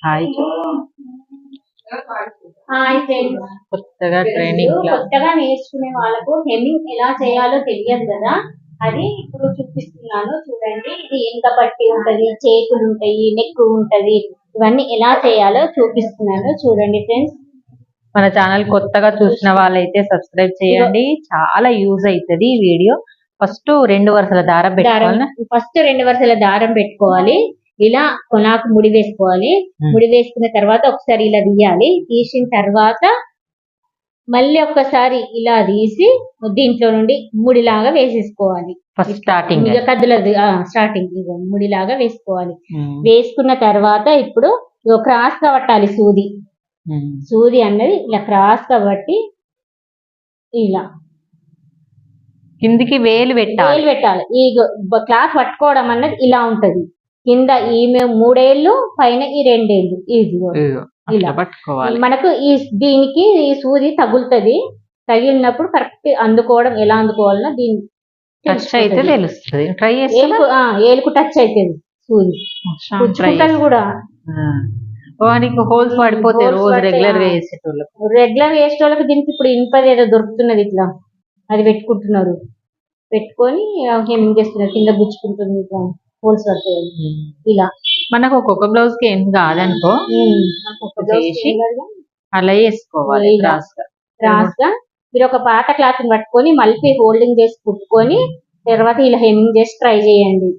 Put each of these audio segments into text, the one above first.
Hi hi friends, కొత్తగా training కొత్తగా నేర్చుకునే వాళ్ళకు హెమ్మింగ్ ఎలా చేయాలో తెలియదు కదా. అది ఇప్పుడు చూపిస్తున్నాను చూడండి. ఇది ఎంత పట్టి ఉంటది, చేతులు ఉంటాయి, నెక్ ఉంటది, ఇవన్నీ ఎలా చేయాలో చూపిస్తున్నాను చూడండి ఫ్రెండ్స్. మన ఛానల్ కొత్తగా చూసిన వాళ్ళైతే సబ్స్క్రైబ్ చేయండి, చాలా యూజ్ అవుతుంది ఈ వీడియో. ఫస్ట్ 2 వరుసల దారం పెట్టుకోవాలి. ఫస్ట్ 2 వరుసల దారం పెట్టుకోవాలి. ఇలా కొనాకు ముడి వేసుకోవాలి. ముడి వేసుకున్న తర్వాత ఒకసారి ఇలా తీయాలి. తీసిన తర్వాత మళ్ళీ ఒక్కసారి ఇలా తీసి దీంట్లో నుండి ముడిలాగా వేసేసుకోవాలి. ఫస్ట్ స్టార్టింగ్ కదులదు, స్టార్టింగ్ ముడిలాగా వేసుకోవాలి. వేసుకున్న తర్వాత ఇప్పుడు క్రాస్ గా పట్టాలి సూది. సూది అన్నది ఇలా క్రాస్ గా పట్టి ఇలా కిందికి వేలు పెట్టాలి. ఈ క్లాత్ పట్టుకోవడం అన్నది ఇలా ఉంటది. కింద ఈ 3 ఏళ్ళు, పైన ఈ 2 ఏళ్ళు. ఇలా పట్టుకోవాలి. మనకు దీనికి ఈ సూది తగులుతుంది. తగిలినప్పుడు కరెక్ట్ అందుకోవడం ఎలా అందుకోవాలన్నా దీన్ని టచ్ అయితే తెలుస్తుంది. ట్రై ఏలుకు టచ్ అవుతుంది సూది. పుచ్చుకుంటది కూడా. వానికి హోల్స్ పడిపోతే రోజు రెగ్యులర్ వేసేటోళ్ళకి దీనికి ఇప్పుడు ఇనుపది ఏదో దొరుకుతున్నది, ఇట్లా అది పెట్టుకుంటున్నారు. పెట్టుకొని హెమ్మింగ్ చేస్తున్నారు. కింద గుచ్చుకుంటుంది, ఇట్లా హోల్స్ పడుతుంది. ఇలా మనకు ఒక్కొక్క బ్లౌజ్ కి ఏం కాదనుకో, అలా వేసుకోవాలి. క్రాస్ గా మీరు ఒక పాత క్లాత్ ని పట్టుకొని మళ్ళీ హోల్డింగ్ చేసి కుట్టుకొని తర్వాత ఇలా హెమ్మింగ్ చేసి ట్రై చేయండి.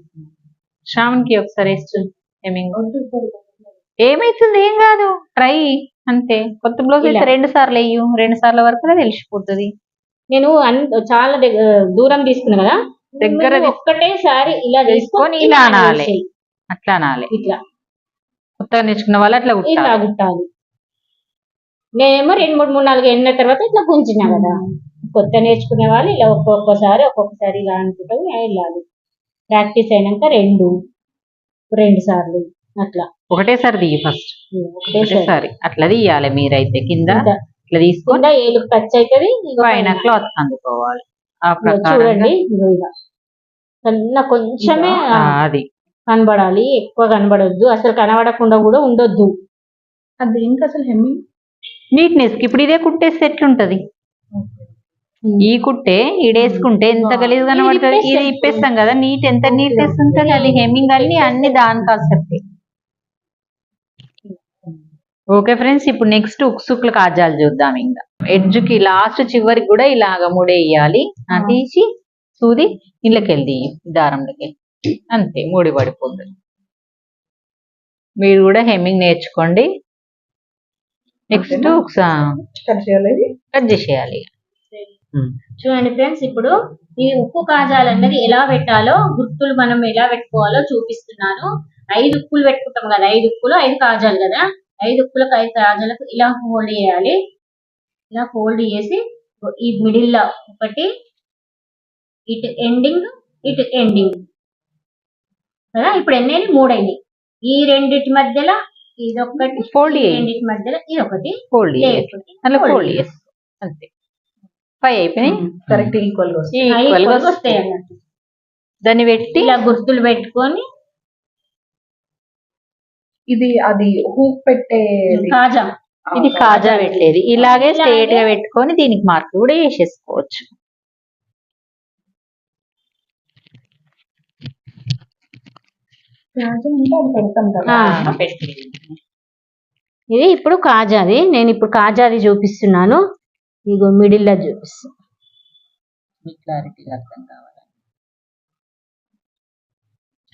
శ్రావణ్ కి ఒకసారి హెమ్మింగ్ ఏమైతుంది, ఏం కాదు, ట్రై అంతే. కొత్త బ్లౌజ్ అయితే 2 సార్లు వేయు, 2 సార్ల వరకు తెలిసిపోతుంది. నేను చాలా దూరం తీసుకున్నా కదా, దగ్గర ఒక్కటేసారి ఇలా తీసుకొని ఇలా అనాలి. అట్లా అనాలి. ఇట్లా కొత్తగా నేర్చుకున్న వాళ్ళు అట్లా కుట్టాలి. నేనేమో 2, 3, 4 ఎన్న తర్వాత ఇట్లా గుంజినా కదా. కొత్త నేర్చుకునే వాళ్ళు ఇలా ఒక్కొక్కసారి ఇలా అనుకుంటాం వెళ్ళాలి. ప్రాక్టీస్ అయినాక 2 సార్లు అట్లా ఒకటేసారి తీయ. ఫస్ట్ ఒకటేసారి అట్లా తీయాలి. మీరైతే కింద ఇట్లా తీసుకుంటే ఏలుకు టచ్ అవుతుంది. పైన క్లాత్ అందుకోవాలి. ఆ చూడండి, కొంచెమే అది కనబడాలి, ఎక్కువ కనబడొద్దు. అసలు కనబడకుండా కూడా ఉండొద్దు. అది ఇంకా అసలు హెమ్మింగ్ నీట్నెస్ కి ఇప్పుడు ఇదే కుట్టేస్తే ఎట్లుంటది. ఈ కుట్టే ఈడేసుకుంటే ఎంత గలీజ్ కనబడుతుంది. ఇది ఇప్పేస్తాం కదా, ఎంత నీట్నెస్ ఉంటుంది. అది హెమ్మింగ్ అన్ని దాని కాన్సెప్ట్. ఓకే ఫ్రెండ్స్, ఇప్పుడు నెక్స్ట్ ఉక్సుక్ల కాజాలు చూద్దాం. ఇంకా ఎడ్జ్ కి లాస్ట్ చివరికి కూడా ఇలాగ ముడేయాలి. తీసి సూది ఇళ్ళకెళ్ళి దారంలోకి అంతే, ముడి పడిపోతుంది. మీరు కూడా హెమ్మింగ్ నేర్చుకోండి. నెక్స్ట్ కట్ చేసేయాలి. చూడండి ఫ్రెండ్స్, ఇప్పుడు ఈ ఉప్పు కాజాలు అన్నది ఎలా పెట్టాలో, గుర్తులు మనం ఎలా పెట్టుకోవాలో చూపిస్తున్నాను. 5 ఉప్పులు పెట్టుకుంటాం కదా, 5 ఉప్పులు 5 కాజాలు కదా. 5 ఉప్పులకు 5 కాజాలకు ఇలా ఫోల్డ్ చేయాలి. ఇలా ఫోల్డ్ చేసి ఈ మిడిల్ లో ఒకటి, ఇటు ఎండింగ్ కదా. ఇప్పుడు ఎన్ని 3 అయినాయి. ఈ రెండిటి మధ్యలో ఇదొకటి, ఫోల్డ్ రెండిటి మధ్యలో ఇదొకటి ఫోల్డ్ చేసి అంతే. 5 అయిపోయినాయి. కరెక్ట్ ఈక్వల్ గా వస్తాయి అన్నట్టు. దాన్ని పెట్టి ఇలా గుర్తులు పెట్టుకొని అది హూక్ పెట్టే కాజా, ఇది కాజా పెట్టేది. ఇలాగే స్ట్రేట్ గా పెట్టుకొని దీనికి మార్క్ కూడా వేసేసుకోవచ్చు. ఇది ఇప్పుడు కాజాది. నేను ఇప్పుడు కాజాది చూపిస్తున్నాను. ఇగో మిడిల్ లో చూపిస్తాను. క్లారిటీగా అర్థం కావాలి.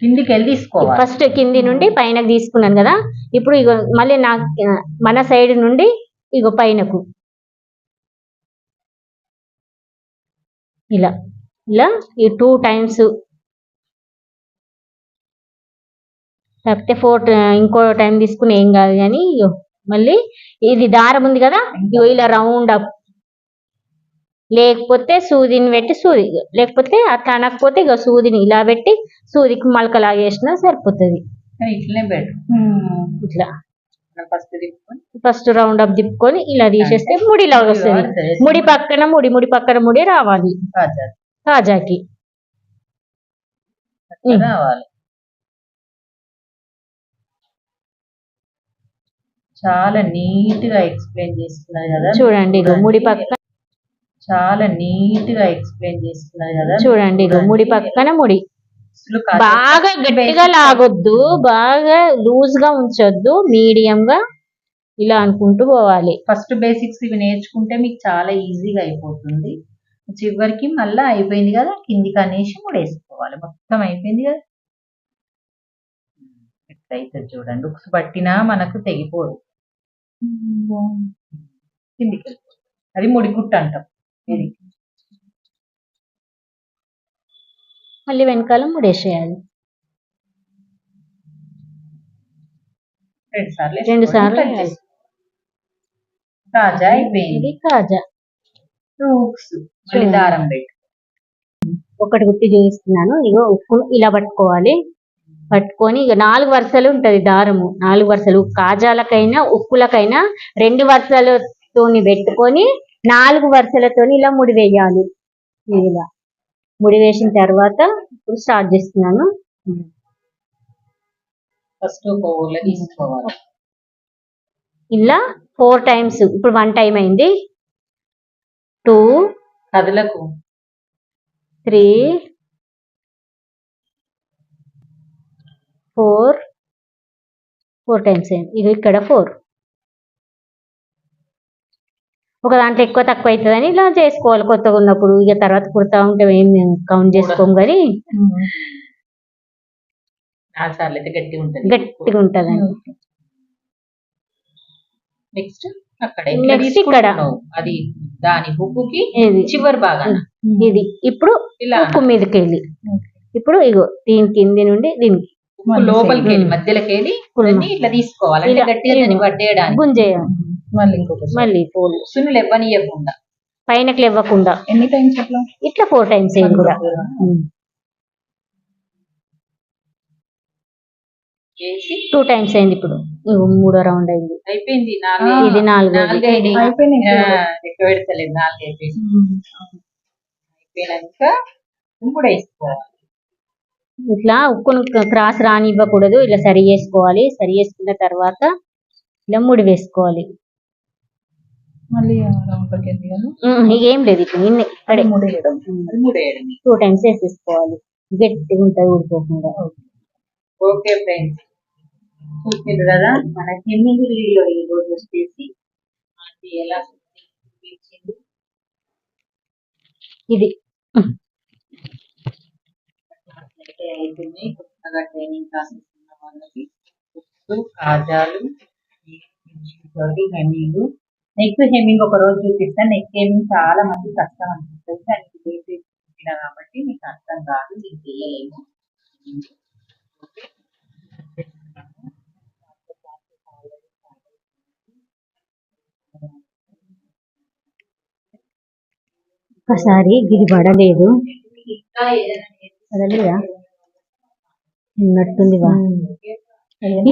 కిందికి వెళ్ళి తీసుకోవాలి. ఫస్ట్ కింది నుండి పైనకు తీసుకున్నాను కదా. ఇప్పుడు ఇగో మళ్ళీ మన సైడ్ నుండి ఇగో పైనకు ఇలా ఈ 2 టైమ్స్, లేకపోతే 4 ఇంకో టైం తీసుకుని ఏం కాదు. కానీ మళ్ళీ ఇది దారం ఉంది కదా, ఇలా రౌండ్ అప్, లేకపోతే సూదిని పెట్టి లేకపోతే అట్లా అనకపోతే ఇక సూదిని ఇలా పెట్టి సూదికి మలకలా వేసినా సరిపోతుంది. ఇట్లా ఫస్ట్ రౌండ్ అప్ తిప్పుకొని ఇలా తీసేస్తే ముడిలాగా వస్తుంది. ముడి పక్కన ముడి రావాలి కాజాకి. చాలా నీట్ గా ఎక్స్ప్లెయిన్ చేస్తున్నారు కదా. చూడండి ఇగో ముడి పక్క చాలా నీట్ గా ఎక్స్ప్లెయిన్ చేస్తున్నారు కదా. చూడండి ఇగో ముడి పక్కన ముడి. అసలు బాగా గట్టిగా లాగొద్దు, బాగా లూజ్ గా ఉంచొద్దు, మీడియం గా ఇలా అనుకుంటూ పోవాలి. ఫస్ట్ బేసిక్స్ ఇవి నేర్చుకుంటే మీకు చాలా ఈజీగా అయిపోతుంది. చివరికి మళ్ళీ అయిపోయింది కదా, కిందికి అనేసి ముడేసుకోవాలి. మొత్తం అయిపోయింది కదా. ఎట్లయితే చూడండి, ఉక్స్ పట్టినా మనకు తెగిపోదు, కిందికి వెళ్ళిపోతుంది. అది ముడి కుట్టు అంటాం. ఇది మళ్ళీ వెనకాల ముడేసేయాలి. 2 సార్లు 2 సార్లు కట్ చేసుకోవాలి. కాజా అయిపోయింది. ఇది కాజా. ఉక్స్ మళ్ళీ దారం పెట్టి ఒకటి గుర్తు చూపిస్తున్నాను. ఇగో ఉక్కు ఇలా పట్టుకోవాలి. పట్టుకొని ఇక 4 వరుసలు ఉంటది దారము. 4 వరుసలు కాజాలకైనా ఉక్కులకైనా 2 వరుసలతోని పెట్టుకొని 4 వరుసలతోని ఇలా ముడి వేయాలి. ఇలా ముడి వేసిన తర్వాత ఇప్పుడు స్టార్ట్ చేస్తున్నాను. ఫస్ట్ ఒక తీసుకోవాలి. ఇలా 4 టైమ్స్. ఇప్పుడు 1 టైం అయింది. 2 కదులకు 3 4 టైమ్స్ అయింది. ఇది ఇక్కడ 4. ఒక దాంట్లో ఎక్కువ తక్కువ అవుతుందని ఇలా చేసుకోవాలి కొత్తగా ఉన్నప్పుడు. ఇక తర్వాత కుడతా ఉంటే ఏం కౌంట్ చేసుకోము కానీ 4 సార్లు అయితే గట్టిగా ఉంటుంది. గట్టిగా ఉంటదండి. నెక్స్ట్ అక్కడ నెక్స్ట్ ఇక్కడ అది దాని బుక్కుకి ఇది చివరి భాగం ఇది. ఇప్పుడు ఇలా ఉక్కు మీదకి వెళ్ళి ఇప్పుడు ఇగో దీని కింది నుండి దీనికి లోపలికి వెళ్ళి మధ్యలోకి వెళ్ళి ఇట్లా తీసుకోవాలి. అంటే గట్టిగా దాన్ని పట్టేయడానికి గుంజేయాలి. మళ్ళీ ఇంకొక మళ్ళీ 4 సున్నులు ఇవ్వనీయకుండా పైనకి ఇవ్వకుండా. ఎన్ని టైమ్స్ అట్లా? ఇట్లా 4 టైమ్స్ అయింది కూడా. చేసి 2 టైమ్స్ అయింది. ఇప్పుడు ఇగో 3వ రౌండ్ అయింది. అయిపోయింది. ఇది 4 లెక్క పెడతలేదు. 4 అయిపోయింది. అయిపోయినాక ఇప్పుడు వేసుకోవాలి. ఇట్లా ఉక్కును క్రాస్ రానివ్వకూడదు. ఇలా సరి చేసుకోవాలి. సరి చేసుకున్న తర్వాత ఇలా ముడి వేసుకోవాలి. మళ్ళీ ఏం లేదు. ఇప్పుడు నిన్నే ఇక్కడే 2 టైమ్స్ వేసేసుకోవాలి. గట్టిగా ఉంటుంది ఊడిపోకుండా. ఓకే ఫ్రెండ్స్, చూసారు కదా మన హెమ్మింగ్ వీడియో ఈ రోజు వచ్చేసి అది ఎలా చూపించింది. ఇది అయిపోయింది. కొత్తగా ట్రైనింగ్ క్లాసెస్ ఉన్న వాళ్ళకి ఉక్సు, కాజాలు, హెమ్మింగ్. నెక్ హెమ్మింగ్ ఒక రోజు చూపిస్తాను. నెక్ హెమ్మింగ్ చాలా మంది కష్టం అనిపిస్తుంది. దానికి బేసిక్ కాబట్టి మీకు అర్థం కాదు, మీకు చేయలేము. ఒకసారి గిది పడలేదు. పడలేదా ఉన్నట్టుందిగా.